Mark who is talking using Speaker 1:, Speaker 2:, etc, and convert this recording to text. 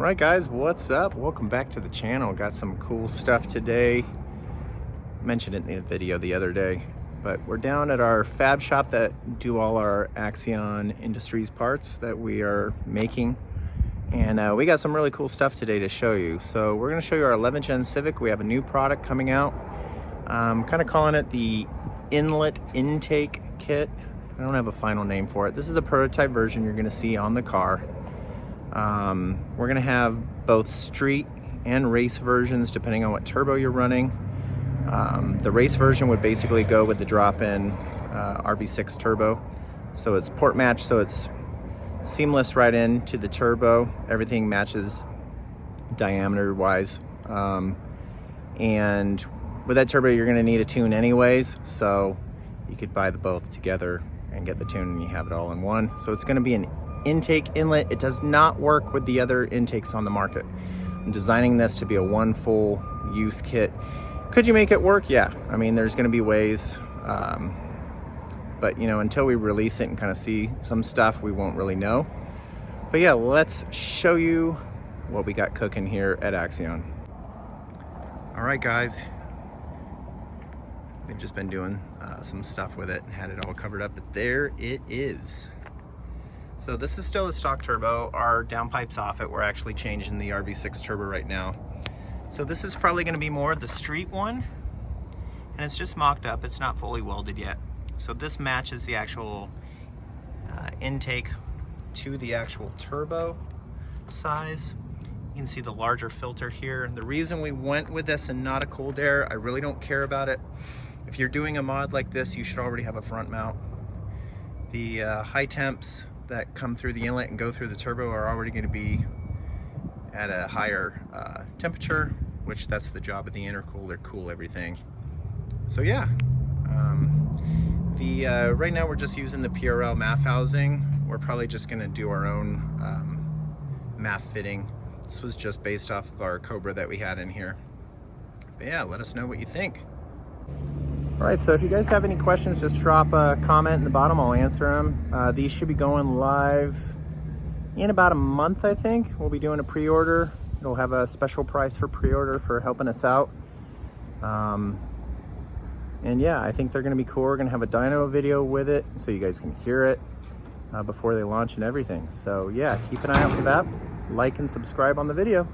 Speaker 1: All right, guys, what's up? Welcome back to the channel. Got some cool stuff today. Mentioned it in the video the other day, but we're down at our fab shop that do all our Axion Industries parts that we are making. And we got some really cool stuff today to show you. So we're gonna show you our 11th gen Civic. We have a new product coming out. Kind of calling it the Inlet intake kit. I don't have a final name for it. This is a prototype version you're gonna see on the car. We're gonna have both street and race versions depending on what turbo you're running. The race version would basically go with the drop-in RV6 turbo. So it's port match, so it's seamless right into the turbo. Everything matches diameter wise. And with that turbo, you're gonna need a tune anyways. So you could buy the both together and get the tune and you have it all in one. So it's gonna be an intake inlet. It does not work with the other intakes on the market. I'm designing this to be a one full use kit. Could you make it work? Yeah, I mean, there's gonna be ways, but you know, until we release it and kind of see some stuff, we won't really know. But yeah, let's show you what we got cooking here at Axion. All right, guys, we've just been doing some stuff with it and had it all covered up, but there it is. So this is still a stock turbo. Our downpipe's off it. We're actually changing the RV6 turbo right now. So this is probably gonna be more the street one, and it's just mocked up. It's not fully welded yet. So this matches the actual intake to the actual turbo size. You can see the larger filter here. The reason we went with this and not a cooled air, I really don't care about it. If you're doing a mod like this, you should already have a front mount. The high temps that come through the inlet and go through the turbo are already going to be at a higher temperature, which that's the job of the intercooler, cool everything. So yeah, right now we're just using the PRL MAF housing. We're probably just going to do our own MAF fitting. This was just based off of our Cobra that we had in here. But yeah, let us know what you think. All right, so if you guys have any questions, just drop a comment in the bottom. I'll answer them. These should be going live in about a month, I think. We'll be doing a pre-order. It'll have a special price for pre-order for helping us out. And yeah, I think they're gonna be cool. We're gonna have a dyno video with it so you guys can hear it before they launch and everything. So yeah, keep an eye out for that. Like and subscribe on the video.